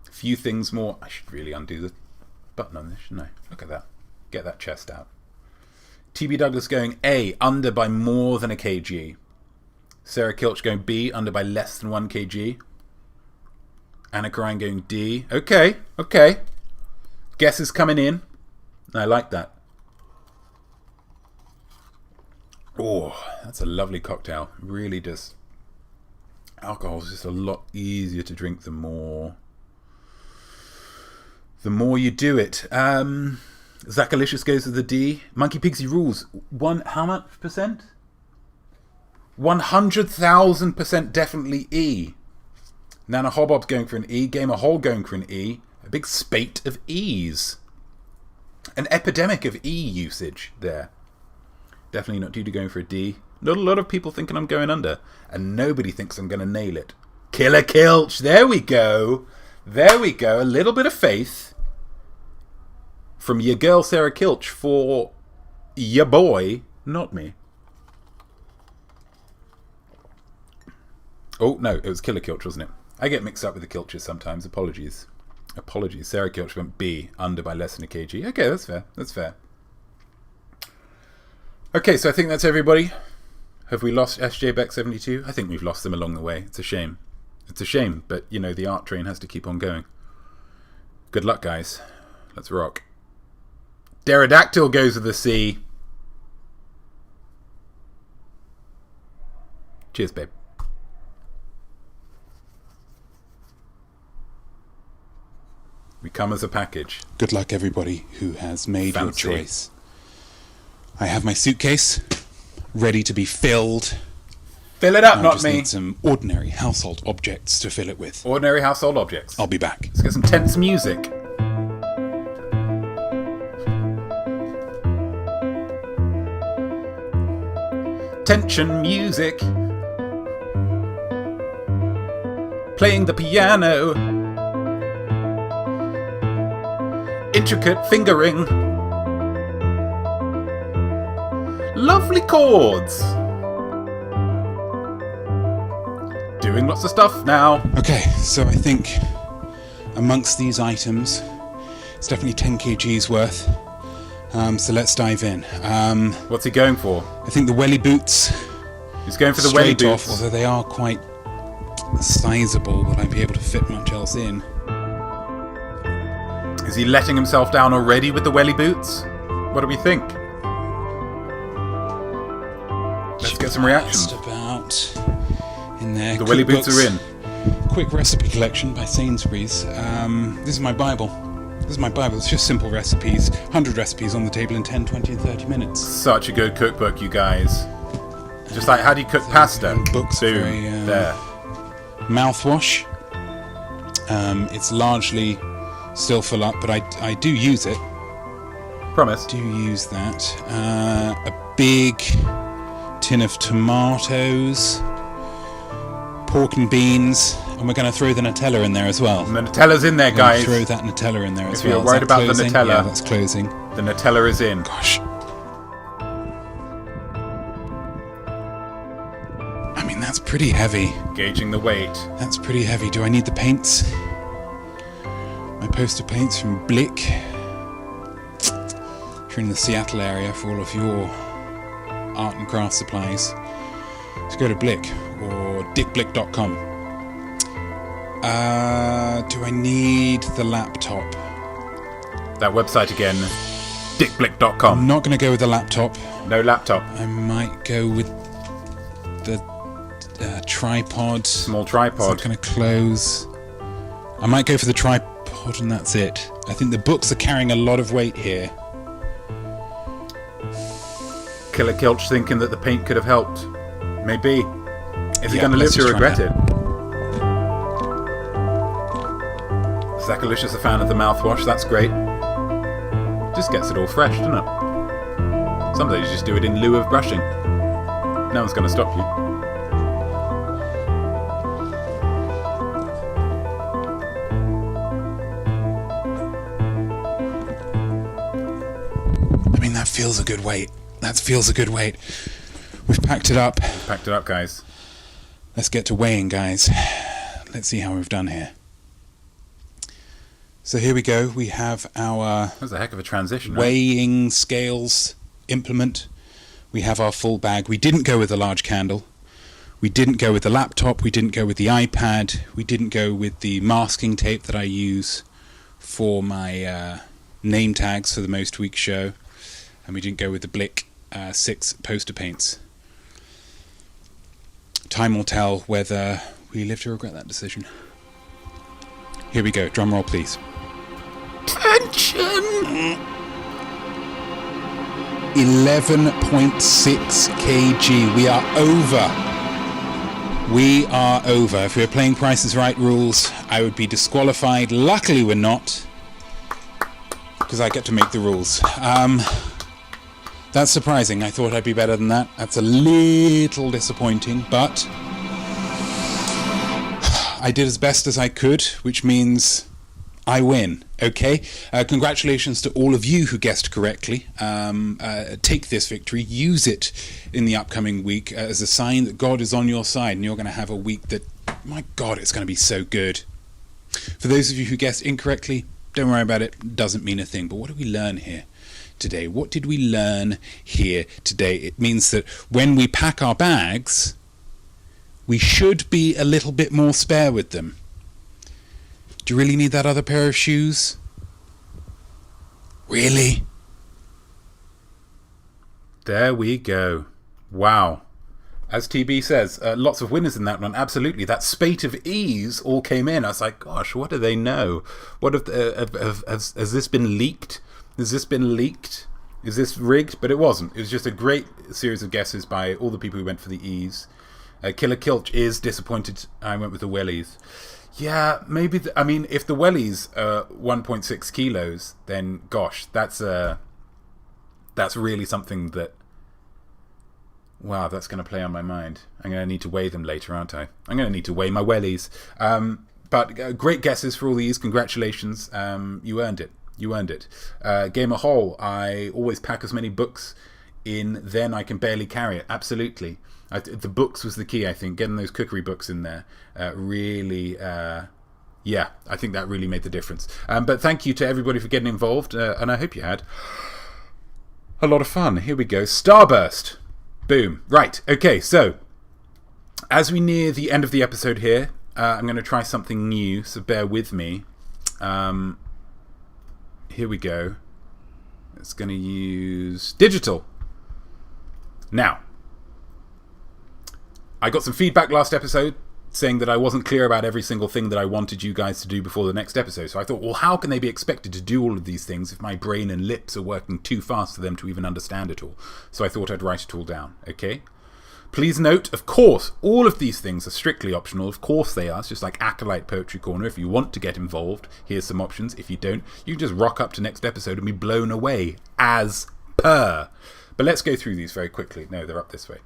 A few things more. I should really undo the button on this, shouldn't I? Look at that. Get that chest out. TB Douglas going A, under by more than a kg. Sarah Kilch going B, under by less than 1 kg. Anna Ryan going D. Okay, okay. Guesses coming in. I like that. Oh, that's a lovely cocktail. Really does. Alcohol is just a lot easier to drink the more you do it. Zachalicious goes with the D. Monkey Pigsy rules. How much percent? 100,000% definitely E. Nana Hobob's going for an E. Gamer Hole going for an E. A big spate of E's. An epidemic of E usage there. Definitely not Duty going for a D. Not a lot of people thinking I'm going under. And nobody thinks I'm going to nail it. Killer Kilch. There we go. There we go. A little bit of faith from your girl Sarah Kilch for your boy, Notme. Oh, no. It was Killer Kilch, wasn't it? I get mixed up with the Kilches sometimes. Apologies. Apologies. Sarah Kilch went B, under by less than a kg. Okay, that's fair. That's fair. Okay, so I think that's everybody. Have we lost SJ Beck 72? I think we've lost them along the way. It's a shame. It's a shame, but, you know, the art train has to keep on going. Good luck, guys. Let's rock. Pterodactyl goes with the C. Cheers, babe. We come as a package. Good luck, everybody who has made Fancy. your choice. I have my suitcase ready to be filled. Fill it up, I not just me. need some ordinary household objects to fill it with. Ordinary household objects. I'll be back. Let's get some tense music. Tension music. Playing the piano. Intricate fingering. Lovely chords. Doing lots of stuff now. Okay, so I think amongst these items, it's definitely 10 kgs worth. So let's dive in. What's he going for? I think the welly boots. He's going for the welly Straight boots. off, although they are quite sizable. Will I be able to fit much else in? Is he letting himself down already with the welly boots? What do we think? Let's get some reactions. Just about in there. The welly boots are in. Quick recipe collection by Sainsbury's. This is my Bible. This is my Bible. It's just simple recipes. 100 recipes on the table in 10, 20 and 30 minutes. Such a good cookbook, you guys. Just like, how do you cook pasta? Books Boom. very, There. Mouthwash. It's largely still full up, but I do use it. Promise. Do use that. A big tin of tomatoes, pork and beans, and we're going to throw the Nutella in there as well. And the Nutella's in there, We're gonna guys. throw that Nutella in there as If well. you're Is worried that about the closing? Nutella. Yeah, that's closing. The Nutella is in. Gosh. I mean, that's pretty heavy. Gauging the weight. That's pretty heavy. Do I need the paints? My poster paints from Blick. If you're in the Seattle area for all of your art and craft supplies, just go to Blick or dickblick.com. Do I need the laptop? That website again, dickblick.com. I'm not going to go with the laptop. No laptop. I might go with the tripod. Small tripod. It's not going to close. I might go for the tripod and that's it. I think the books are carrying a lot of weight here. Killer Kilch thinking that the paint could have helped. Maybe. Is he Yeah, going to live let's to just try regret it? Zachalicious a fan of the mouthwash, that's great. Just gets it all fresh, doesn't it? Some days you just do it in lieu of brushing. No one's going to stop you. I mean, that feels a good weight. That feels a good weight. We've packed it up. Packed it up, guys. Let's get to weighing, guys. Let's see how we've done here. So here we go. We have our That was a heck of a transition, right? weighing scales implement. We have our full bag. We didn't go with the large candle. We didn't go with the laptop. We didn't go with the iPad. We didn't go with the masking tape that I use for my name tags for the Most Week show. And we didn't go with the Blick 6 poster paints. Time will tell whether we live to regret that decision. Here we go. Drum roll, please. Tension! 11.6 kg. We are over. We are over. If we were playing Price is Right rules, I would be disqualified. Luckily we're not, because I get to make the rules. That's surprising. I thought I'd be better than that. That's a little disappointing, but I did as best as I could, which means I win. Okay? Congratulations to all of you who guessed correctly. Take this victory, use it in the upcoming week as a sign that God is on your side, and you're going to have a week that, my God, it's going to be so good. For those of you who guessed incorrectly, don't worry about it. It doesn't mean a thing. But what did we learn here today? What did we learn here today? It means that when we pack our bags, we should be a little bit more spare with them. Do you really need that other pair of shoes? Really? There we go. Wow. As TB says, lots of winners in that one. Absolutely. That spate of E's all came in. I was like, gosh, what do they know? What has this been leaked? Has this been leaked? Is this rigged? But it wasn't. It was just a great series of guesses by all the people who went for the E's. Killer Kilch is disappointed I went with the wellies. Yeah, maybe. I mean, if the wellies are 1.6 kilos, then gosh, that's really something that. Wow, that's going to play on my mind. I'm going to need to weigh them later, aren't I? I'm going to need to weigh my wellies. But great guesses for all these. Congratulations. You earned it. You earned it. Gamer Hole, I always pack as many books in, then I can barely carry it. Absolutely. The books was the key, I think. Getting those cookery books in there really, yeah, I think that really made the difference. But thank you to everybody for getting involved, and I hope you had a lot of fun. Here we go. Starburst. Boom. Right. Okay, so as we near the end of the episode here, I'm going to try something new, so bear with me. Here we go. It's going to use digital. Now, I got some feedback last episode saying that I wasn't clear about every single thing that I wanted you guys to do before the next episode. So I thought, well, how can they be expected to do all of these things if my brain and lips are working too fast for them to even understand it all? So I thought I'd write it all down, okay? Please note, of course, all of these things are strictly optional. Of course they are. It's just like Acolyte Poetry Corner. If you want to get involved, here's some options. If you don't, you can just rock up to next episode and be blown away as per. But let's go through these very quickly. No, they're up this way.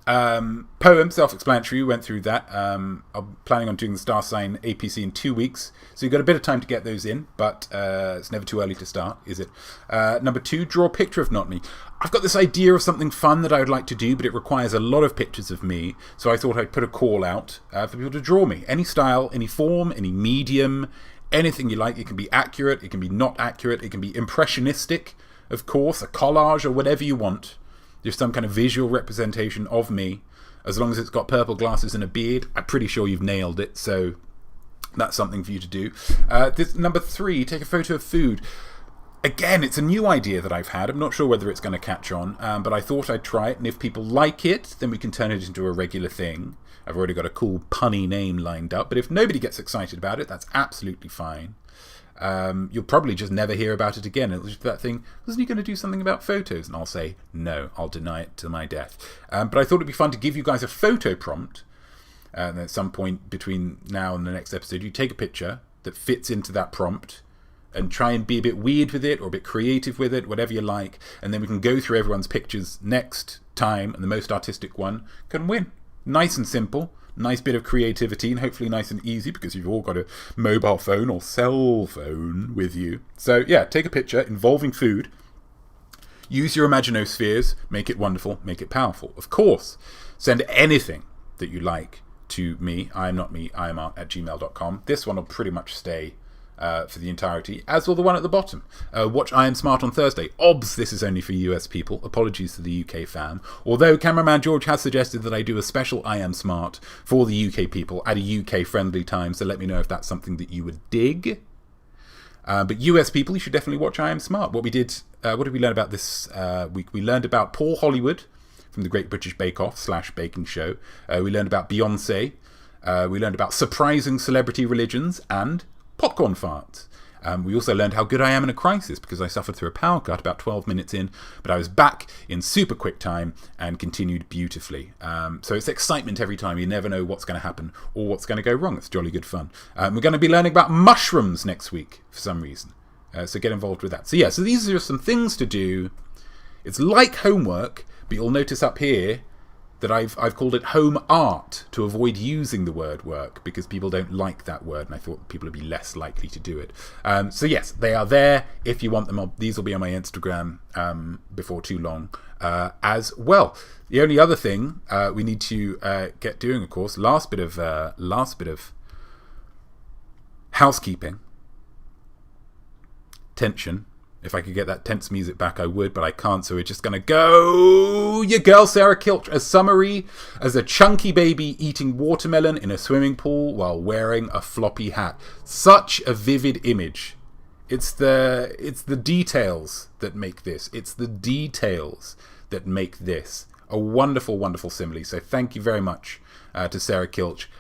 Poem, self-explanatory, we went through that. I'm planning on doing the star sign APC in 2 weeks, so you've got a bit of time to get those in, but it's never too early to start, is it? Number 2, draw a picture of Notme. I've got this idea of something fun that I would like to do, but it requires a lot of pictures of me, so I thought I'd put a call out for people to draw me. Any style, any form, any medium, anything you like. It can be accurate, it can be not accurate, it can be impressionistic, of course, a collage or whatever you want. Just some kind of visual representation of me. As long as it's got purple glasses and a beard, I'm pretty sure you've nailed it, so that's something for you to do. This number 3, take a photo of food. Again, it's a new idea that I've had. I'm not sure whether it's going to catch on, but I thought I'd try it, and if people like it, then we can turn it into a regular thing. I've already got a cool punny name lined up, but if nobody gets excited about it, that's absolutely fine. You'll probably just never hear about it again. It'll just be that thing, wasn't he going to do something about photos? And I'll say, no, I'll deny it to my death. But I thought it'd be fun to give you guys a photo prompt. And at some point between now and the next episode, you take a picture that fits into that prompt and try and be a bit weird with it or a bit creative with it, whatever you like. And then we can go through everyone's pictures next time, and the most artistic one can win. Nice and simple. Nice bit of creativity, and hopefully nice and easy because you've all got a mobile phone or cell phone with you. So yeah, take a picture involving food. Use your imaginospheres. Make it wonderful. Make it powerful. Of course, send anything that you like to me. I am Notme, iamart@gmail.com. This one will pretty much stay for the entirety, as will the one at the bottom. Watch I Am Smart on Thursday. Obs, this is only for US people. Apologies to the UK fam. Although cameraman George has suggested that I do a special I Am Smart for the UK people at a UK friendly time, so let me know if that's something that you would dig. But US people, you should definitely watch I Am Smart. What did we learn about this week? We learned about Paul Hollywood from the Great British Bake Off / Baking Show. We learned about Beyonce. We learned about surprising celebrity religions and popcorn farts. We also learned how good I am in a crisis because I suffered through a power cut about 12 minutes in, but I was back in super quick time and continued beautifully. So it's excitement every time. You never know what's going to happen or what's going to go wrong. It's jolly good fun. We're going to be learning about mushrooms next week for some reason. So get involved with that. So yeah, so these are some things to do. It's like homework, but you'll notice up here that I've called it home art to avoid using the word work because people don't like that word, and I thought people would be less likely to do it. So yes, they are there if you want them. These will be on my Instagram before too long as well. The only other thing we need to get doing, of course, last bit of housekeeping, tension. If I could get that tense music back, I would, but I can't, so we're just going to go your girl Sarah Kilch as summary as a chunky baby eating watermelon in a swimming pool while wearing a floppy hat. Such a vivid image. It's the details that make this. It's the details that make this a wonderful, wonderful simile. So thank you very much to Sarah Kilch.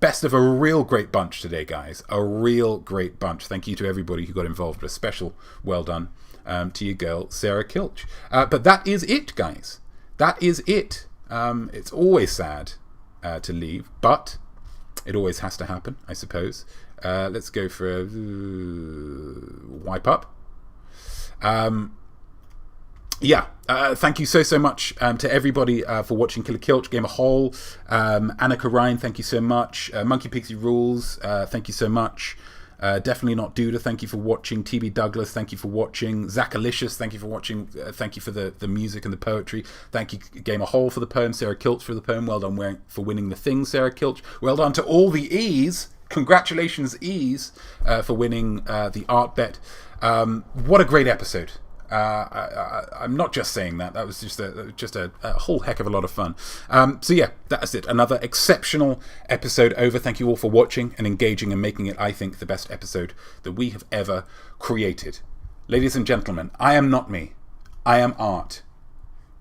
Best of a real great bunch today, guys. A real great bunch. Thank you to everybody who got involved. A special well done to your girl, Sarah Kilch. But that is it, guys. That is it. It's always sad to leave, but it always has to happen, I suppose. Let's go for a wipe up. Thank you so much to everybody for watching Killer Kilch, Game of Hole. Annika Ryan, thank you so much. Monkey Pixie Rules, thank you so much. Definitely Not Duda, thank you for watching. TB Douglas, thank you for watching. Zachalicious, thank you for watching. Thank you for the music and the poetry. Thank you, Game of Hole, for the poem. Sarah Kilch for the poem. Well done for winning the thing, Sarah Kilch. Well done to all the E's. Congratulations, E's, for winning the art bet. What a great episode. I'm not just saying that. That was just a whole heck of a lot of fun. So yeah, that's it. Another exceptional episode over. Thank you all for watching and engaging and making it, I think, the best episode that we have ever created. Ladies and gentlemen, I am Notme. I am art.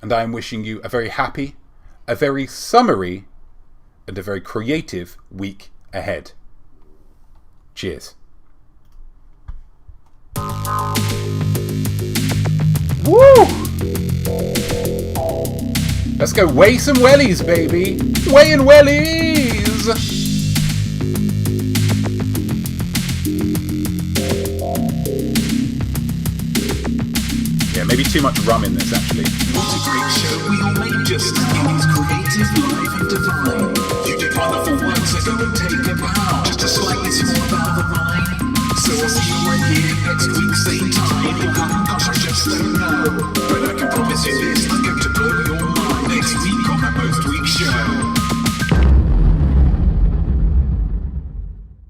And I am wishing you a very happy, a very summery, and a very creative week ahead. Cheers. Woo! Let's go weigh some wellies, baby. Weighing wellies! Yeah, maybe too much rum in this, actually. What a great show we all made just now. It's creative, live and divine. You did wonderful work, so go and take a bow. Just a slightly small about the rhyme. So I'll see you right here next week, same time.